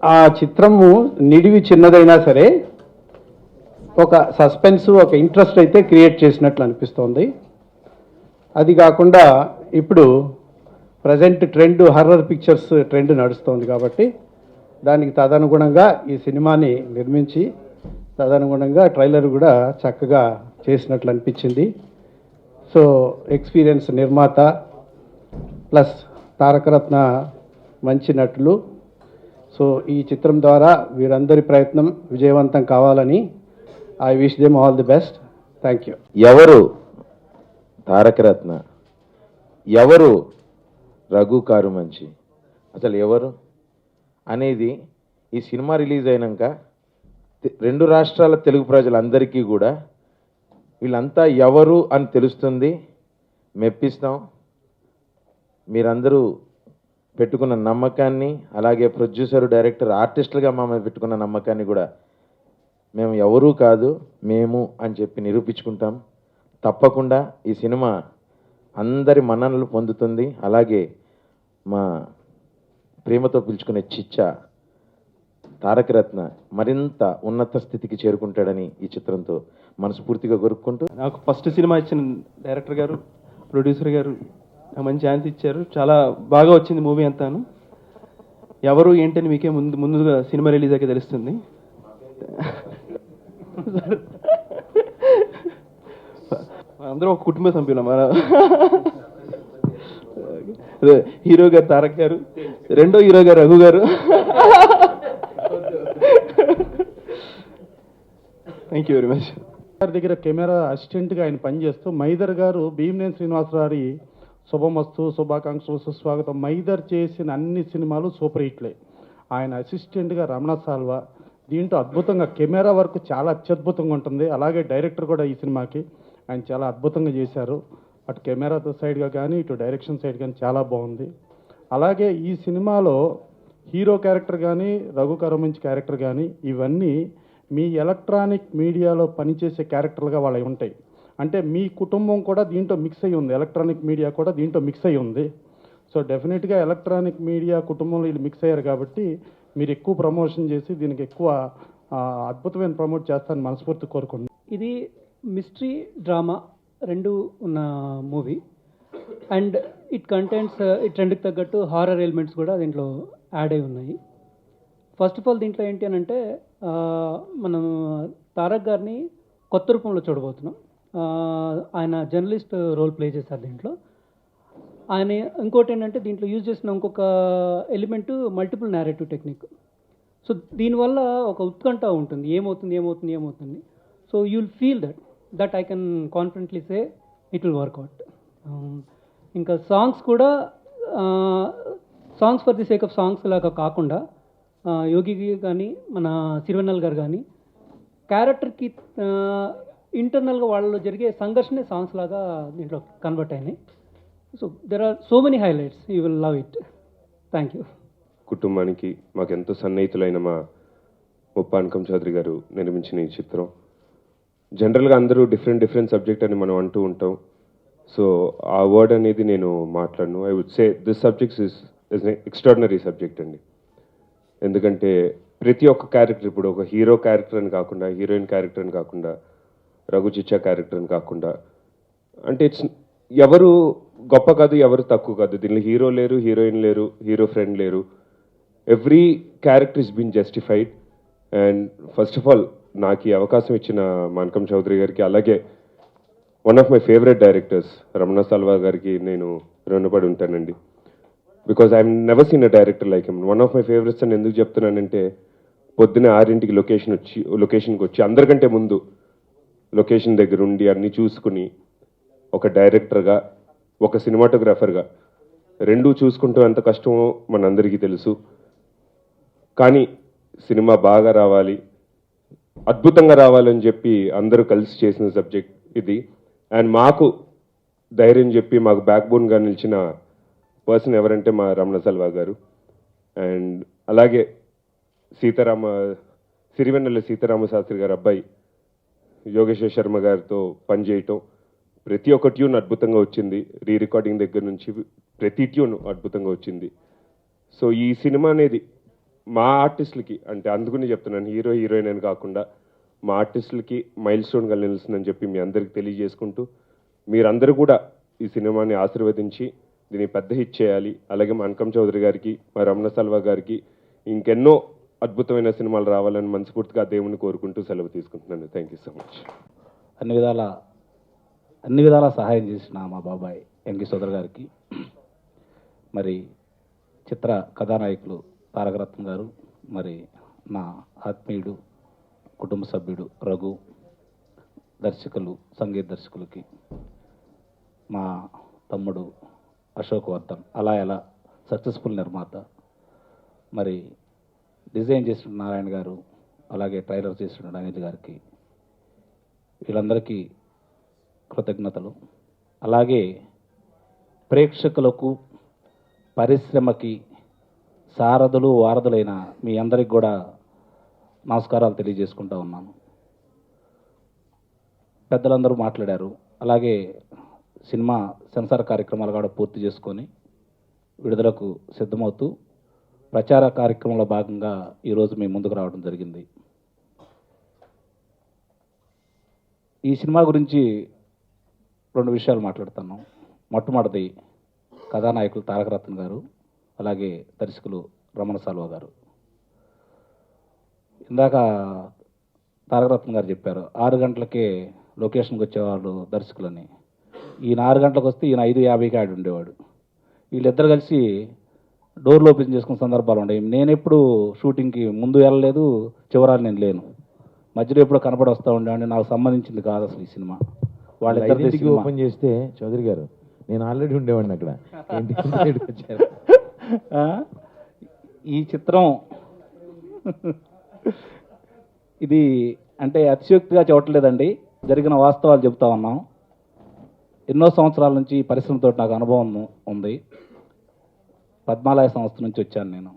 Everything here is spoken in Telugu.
ఆ చిత్రము నిడివి చిన్నదైనా సరే ఒక సస్పెన్స్, ఒక ఇంట్రెస్ట్ అయితే క్రియేట్ చేసినట్లు అనిపిస్తోంది. అది కాకుండా ఇప్పుడు present trend horror pictures trend నడుస్తోంది కాబట్టి దానికి తదనుగుణంగా ఈ సినిమాని నిర్మించి తదనుగుణంగా ట్రైలర్ కూడా చక్కగా చేసినట్లు అనిపించింది. సో ఎక్స్పీరియన్స్ నిర్మాత ప్లస్ తారకరత్న మంచి నటులు. సో ఈ చిత్రం ద్వారా వీరందరి ప్రయత్నం విజయవంతం కావాలని I wish them all the best. Thank you. ఎవరు తారకరత్న, ఎవరు రఘు కారు మంచి, అసలు ఎవరు అనేది ఈ సినిమా రిలీజ్ అయినాక రెండు రాష్ట్రాల తెలుగు ప్రజలందరికీ కూడా వీళ్ళంతా ఎవరు అని తెలుస్తుంది. మెప్పిస్తాం. మీరందరూ పెట్టుకున్న నమ్మకాన్ని, అలాగే ప్రొడ్యూసర్, డైరెక్టర్, ఆర్టిస్టులుగా మా మీద పెట్టుకున్న నమ్మకాన్ని కూడా మేము ఎవరూ కాదు మేము అని చెప్పి నిరూపించుకుంటాం. తప్పకుండా ఈ సినిమా అందరి మన్ననలు పొందుతుంది. అలాగే మా ప్రేమతో పిలుచుకునే చిచ్చా తారకరత్న మరింత ఉన్నత స్థితికి చేరుకుంటాడని ఈ చిత్రంతో మనస్ఫూర్తిగా కోరుకుంటూ, నాకు ఫస్ట్ సినిమా ఇచ్చిన డైరెక్టర్ గారు, ప్రొడ్యూసర్ గారు నాకు మంచి ఛాన్స్ ఇచ్చారు. చాలా బాగా వచ్చింది మూవీ అంతాను. ఎవరు ఏంటని మీకే ముందుగా సినిమా రిలీజ్ అయ్యాక తెలుస్తుంది. అందరూ ఒక కుటుంబ సభ్యులం. మన హీరో గారు తారక్ గారు, రెండో హీరో గారు రఘు గారు. Thank you very much. గారి దగ్గర కెమెరా అసిస్టెంట్గా ఆయన పనిచేస్తూ, మైదర్ గారు భీమనేని శ్రీనివాసరావు శుభమస్తు, శుభాకాంక్షలు, సుస్వాగతం, మైదర్ చేసిన అన్ని సినిమాలు సూపర్ హిట్లే. ఆయన అసిస్టెంట్గా రమణ సాల్వా, దీంట్లో అద్భుతంగా కెమెరా వర్క్ చాలా అత్యద్భుతంగా ఉంటుంది. అలాగే డైరెక్టర్ కూడా ఈ సినిమాకి ఆయన చాలా అద్భుతంగా చేశారు. అటు కెమెరాతో సైడ్గా కానీ ఇటు డైరెక్షన్ సైడ్ కానీ చాలా బాగుంది. అలాగే ఈ సినిమాలో హీరో క్యారెక్టర్ కానీ రఘు కరమంచి క్యారెక్టర్ కానీ ఇవన్నీ మీ ఎలక్ట్రానిక్ మీడియాలో పనిచేసే క్యారెక్టర్లుగా వాళ్ళవి ఉంటాయి. అంటే మీ కుటుంబం కూడా దీంట్లో మిక్స్ అయ్యి ఉంది, ఎలక్ట్రానిక్ మీడియా కూడా దీంట్లో మిక్స్ అయ్యి ఉంది. సో డెఫినెట్గా ఎలక్ట్రానిక్ మీడియా కుటుంబంలో వీళ్ళు మిక్స్ అయ్యారు కాబట్టి మీరు ఎక్కువ ప్రమోషన్ చేసి దీనికి ఎక్కువ అద్భుతమైన ప్రమోట్ చేస్తారని మనస్ఫూర్తి కోరుకుంటున్నాను. ఇది మిస్టరీ డ్రామా రెండు ఉన్న మూవీ అండ్ ఇట్ కంటెంట్స్ ఈ ట్రెండ్కి తగ్గట్టు హారర్ ఎలిమెంట్స్ కూడా దీంట్లో యాడ్ అయి ఉన్నాయి. ఫస్ట్ ఆఫ్ ఆల్ దీంట్లో ఏంటి అని అంటే మనం తారక్ గారిని కొత్త రూపంలో చూడబోతున్నాం. ఆయన జర్నలిస్ట్ రోల్ ప్లే చేశారు దీంట్లో. ఆయన ఇంకోటి ఏంటంటే దీంట్లో యూజ్ చేసిన ఇంకొక element multiple narrative technique. So దీనివల్ల ఒక ఉత్కంఠ ఉంటుంది, ఏమవుతుంది. So you will feel that I can confidently say it will work out. ఇంకా సాంగ్స్ కూడా songs for the sake of songs లాగా కాకుండా యోగి కానీ మన సిరివెన్నెల గారు కానీ క్యారెక్టర్కి ఇంటర్నల్గా వాళ్ళలో జరిగే సంఘర్షణే సాంగ్స్ లాగా దీంట్లో కన్వర్ట్ అయినాయి. So there are so many highlights, you will love it. Thank you. కుటుంబానికి మాకెంతో సన్నిహితులైన మా ముప్పానకం చౌదరి గారు నిర్మించిన ఈ చిత్రం. జనరల్గా అందరూ డిఫరెంట్ సబ్జెక్ట్ అని మనం అంటూ ఉంటాం. సో ఆ వర్డ్ అనేది నేను మాట్లాడను. I would say this subjects is extraordinary subject అండి. ఎందుకంటే ప్రతి ఒక్క క్యారెక్టర్, ఇప్పుడు ఒక హీరో క్యారెక్టర్ అని కాకుండా, హీరోయిన్ క్యారెక్టర్ అని కాకుండా, రఘు చిచ్చా క్యారెక్టర్ అని కాకుండా, అంటే ఇట్స్ ఎవరు గొప్ప కాదు, ఎవరు తక్కువ కాదు. దీనిలో హీరో లేరు, హీరోయిన్ లేరు, హీరో ఫ్రెండ్ లేరు. Every character is been justified. And first of all నాకు ఈ అవకాశం ఇచ్చిన మానకం చౌదరి గారికి, అలాగే one of my favourite directors Ramana Salva garu నేను రుణపడి ఉంటానండి. Because I never seen a director like him. One of my favourites అని ఎందుకు చెప్తున్నానంటే, పొద్దున్నే 6 లొకేషన్కి వచ్చి అందరికంటే ముందు లొకేషన్ దగ్గర ఉండి అన్నీ చూసుకుని, ఒక డైరెక్టర్గా, ఒక సినిమాటోగ్రాఫర్గా రెండూ చూసుకుంటూ ఎంత కష్టమో మనందరికీ తెలుసు. కానీ సినిమా బాగా రావాలి, అద్భుతంగా రావాలని చెప్పి అందరూ కలిసి చేసిన సబ్జెక్ట్ ఇది. అండ్ మాకు ధైర్యం చెప్పి మాకు బ్యాక్ బోన్గా నిలిచిన పర్సన్ ఎవరంటే మా రమణ సాల్వా గారు. అండ్ అలాగే సిరివెన్నెల సీతారామ శాస్త్రి గారు అబ్బాయి యోగేశ్వర్ శర్మ గారితో పనిచేయటం, ప్రతి ఒక్క ట్యూన్ అద్భుతంగా వచ్చింది. రికార్డింగ్ దగ్గర నుంచి ప్రతి ట్యూన్ అద్భుతంగా వచ్చింది. సో ఈ సినిమా అనేది మా ఆర్టిస్టులకి, అంటే అందుకని చెప్తున్నాను, హీరో హీరోయిన్ అని కాకుండా మా ఆర్టిస్టులకి మైల్ స్టోన్గా నిలుస్తుందని చెప్పి మీ అందరికి తెలియజేసుకుంటూ, మీరందరూ కూడా ఈ సినిమాని ఆశీర్వదించి దీన్ని పెద్ద హిట్ చేయాలి. అలాగే మా అంకం చౌదరి గారికి, మా రమణ సల్వా గారికి ఇంకెన్నో అద్భుతమైన సినిమాలు రావాలని మనస్ఫూర్తిగా దేవుని కోరుకుంటూ సెలవు తీసుకుంటున్నాను. Thank you so much. అన్ని విధాల సహాయం చేసిన మా బాబాయ్ ఎంకి సోదర్ గారికి, మరి చిత్ర కథానాయకులు తారకరత్న గారు, మరి నా ఆత్మీయుడు కుటుంబ సభ్యుడు రఘు, దర్శకులు సంగీత దర్శకులకి, మా తమ్ముడు అశోక్ వర్ధన్, అలా ఎలా సక్సెస్ఫుల్ నిర్మాత, మరి డిజైన్ చేసిన నారాయణ గారు, అలాగే ట్రైలర్ చేసిన అనిల్ గారికి, వీళ్ళందరికీ కృతజ్ఞతలు. అలాగే ప్రేక్షకులకు, పరిశ్రమకి సారథులు వారధులైన మీ అందరికి కూడా నమస్కారాలు తెలియజేసుకుంటా ఉన్నాను. పెద్దలందరూ మాట్లాడారు. అలాగే సినిమా సెన్సార్ కార్యక్రమాలు కూడా పూర్తి చేసుకొని విడుదలకు సిద్ధమవుతూ ప్రచార కార్యక్రమంలో భాగంగా ఈరోజు మీ ముందుకు రావడం జరిగింది. ఈ సినిమా గురించి 2 విషయాలు మాట్లాడుతాను. మొట్టమొదటి కథానాయకులు తారకరత్న గారు, అలాగే దర్శకులు రమణ సాల్వా గారు. ఇందాక తారకరత్న గారు చెప్పారు 6 గంటలకే లొకేషన్కి వచ్చేవాళ్ళు దర్శకులని. ఈయన 6 గంటలకు వస్తే ఈయన 5:50కి ఆడి ఉండేవాడు. వీళ్ళిద్దరు కలిసి డోర్లు ఓపెన్ చేసుకున్న సందర్భాలు ఉండేవి. నేను ఎప్పుడు షూటింగ్కి ముందు వెళ్ళలేదు, చివరాలు నేను లేను, మధ్యలో ఎప్పుడో కనపడి వస్తూ ఉండేవాడిని. నాకు సంబంధించింది కాదు అసలు ఈ సినిమా. వాళ్ళిద్దరికి ఓపెన్ చేస్తే చౌదరి గారు నేను ఆల్రెడీ ఉండేవాడిని అక్కడ. వచ్చారు ఈ చిత్రం ఇది అంటే అతిశయోక్తిగా చెప్పట్లేదండి, జరిగిన వాస్తవాలు చెబుతా ఉన్నాం. ఎన్నో సంవత్సరాల నుంచి ఈ పరిశ్రమతో నాకు అనుభవం ఉంది. పద్మాలయ సంస్థ నుంచి వచ్చాను నేను.